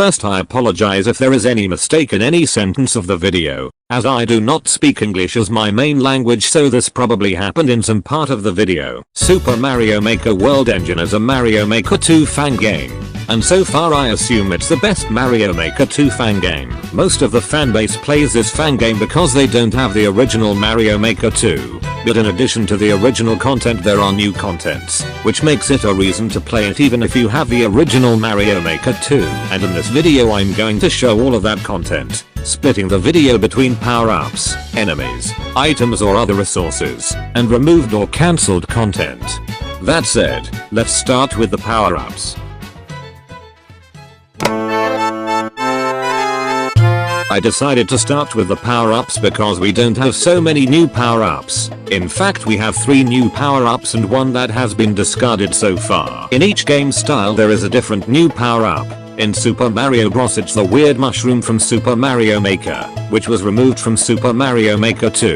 First, I apologize if there is any mistake in any sentence of the video, as I do not speak English as my main language, so this probably happened in some part of the video. Super Mario Maker World Engine is a Mario Maker 2 fan game, and so far I assume it's the best Mario Maker 2 fan game. Most of the fanbase plays this fan game because they don't have the original Mario Maker 2, but in addition to the original content there are new contents, which makes it a reason to play it even if you have the original Mario Maker 2. And in this video I'm going to show all of that content, splitting the video between power-ups, enemies, items or other resources, and removed or cancelled content. That said, let's start with the power-ups. I decided to start with the power-ups because we don't have so many new power-ups. In fact, we have 3 new power-ups and 1 that has been discarded so far. In each game style there is a different new power-up. In Super Mario Bros. It's the weird mushroom from Super Mario Maker, which was removed from Super Mario Maker 2.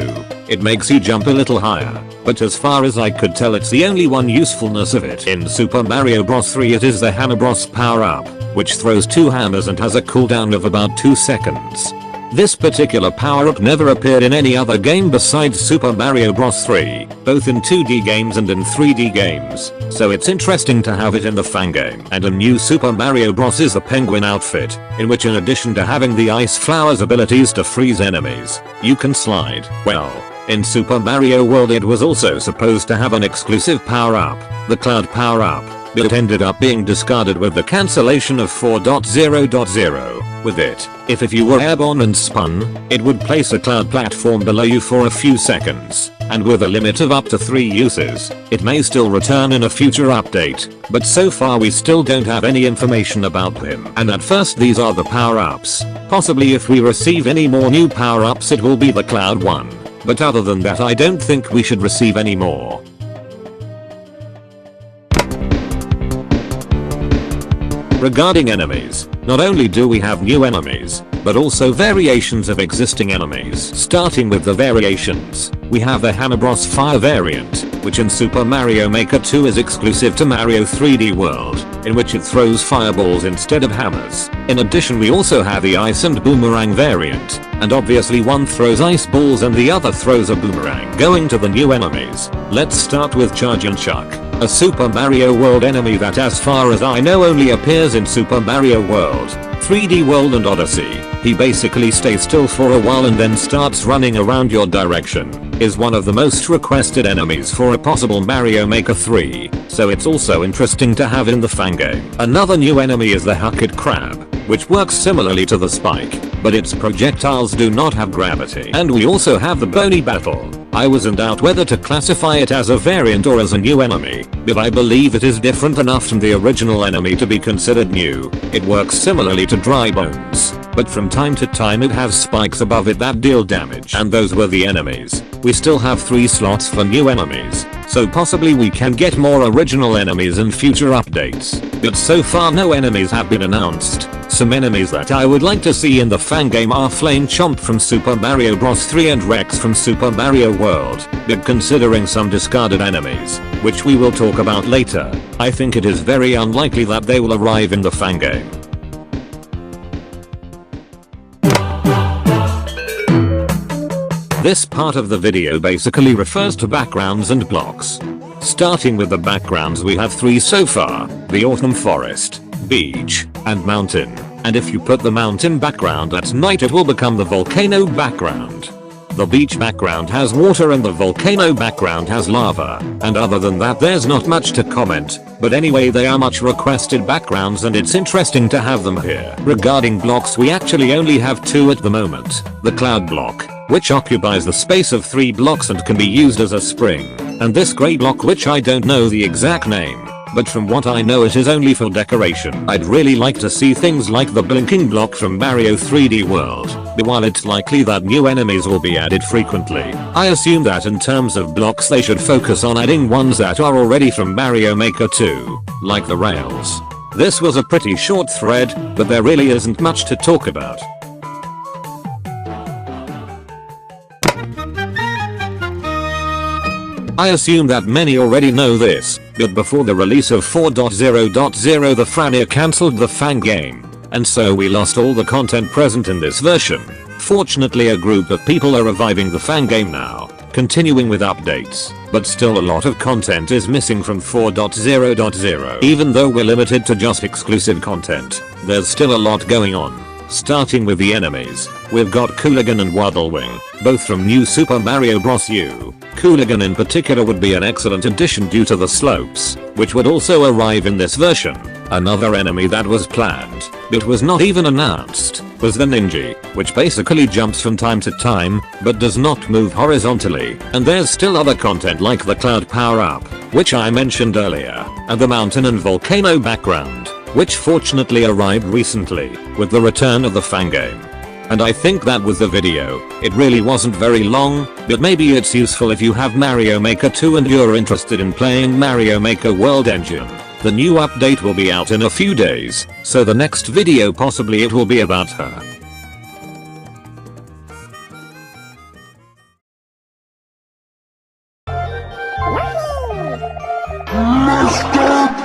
It makes you jump a little higher, but as far as I could tell it's the only one usefulness of it. In Super Mario Bros. 3 it is the Hammer Bros. Power-up, which throws 2 hammers and has a cooldown of about 2 seconds. This particular power-up never appeared in any other game besides Super Mario Bros. 3, both in 2D games and in 3D games, so it's interesting to have it in the fan game. And in new Super Mario Bros. Is a penguin outfit, in which in addition to having the Ice Flower's abilities to freeze enemies, you can slide. Well, in Super Mario World it was also supposed to have an exclusive power-up, the Cloud power-up, but it ended up being discarded with the cancellation of 4.0.0. With it, if you were airborne and spun, it would place a cloud platform below you for a few seconds, and with a limit of up to 3 uses, it may still return in a future update, but so far we still don't have any information about him. And at first these are the power-ups. Possibly if we receive any more new power-ups it will be the Cloud one, but other than that I don't think we should receive any more. Regarding enemies, not only do we have new enemies, but also variations of existing enemies. Starting with the variations, we have the Hammer Bros. Fire variant, which in Super Mario Maker 2 is exclusive to Mario 3D World, in which it throws fireballs instead of hammers. In addition we also have the Ice and Boomerang variant, and obviously one throws ice balls and the other throws a boomerang. Going to the new enemies, let's start with Charge and Chuck, a Super Mario World enemy that as far as I know only appears in Super Mario World, 3D World and Odyssey. He basically stays still for a while and then starts running around your direction. Is one of the most requested enemies for a possible Mario Maker 3, so it's also interesting to have in the fan game. Another new enemy is the Hucket Crab, which works similarly to the Spike, but its projectiles do not have gravity. And we also have the Bony Battle. I was in doubt whether to classify it as a variant or as a new enemy, but I believe it is different enough from the original enemy to be considered new. It works similarly to Dry Bones, but from time to time it has spikes above it that deal damage. And those were the enemies. We still have 3 slots for new enemies, so possibly we can get more original enemies in future updates, but so far no enemies have been announced. Some enemies that I would like to see in the fan game are Flame Chomp from Super Mario Bros. 3 and Rex from Super Mario World, but considering some discarded enemies, which we will talk about later, I think it is very unlikely that they will arrive in the fan game. This part of the video basically refers to backgrounds and blocks. Starting with the backgrounds, we have 3 so far: the Autumn Forest, Beach, and Mountain. And if you put the mountain background at night it will become the volcano background. The beach background has water and the volcano background has lava, and other than that there's not much to comment, but anyway they are much requested backgrounds and it's interesting to have them here. Regarding blocks, we actually only have 2 at the moment. The Cloud block, which occupies the space of 3 blocks and can be used as a spring, and this grey block which I don't know the exact name, but from what I know it is only for decoration. I'd really like to see things like the blinking block from Mario 3D World, but while it's likely that new enemies will be added frequently, I assume that in terms of blocks they should focus on adding ones that are already from Mario Maker 2, like the rails. This was a pretty short thread, but there really isn't much to talk about. I assume that many already know this, but before the release of 4.0.0 the Franir cancelled the fan game, and so we lost all the content present in this version. Fortunately, a group of people are reviving the fan game now, continuing with updates, but still a lot of content is missing from 4.0.0. Even though we're limited to just exclusive content, there's still a lot going on. Starting with the enemies, we've got Cooligan and Waddlewing, both from New Super Mario Bros. U. Cooligan in particular would be an excellent addition due to the slopes, which would also arrive in this version. Another enemy that was planned, but was not even announced, was the Ninja, which basically jumps from time to time, but does not move horizontally. And there's still other content like the Cloud power-up, which I mentioned earlier, and the Mountain and Volcano background, which fortunately arrived recently, with the return of the fan game. And I think that was the video. It really wasn't very long, but maybe it's useful if you have Mario Maker 2 and you're interested in playing Mario Maker World Engine. The new update will be out in a few days, so the next video possibly it will be about her. Let's go!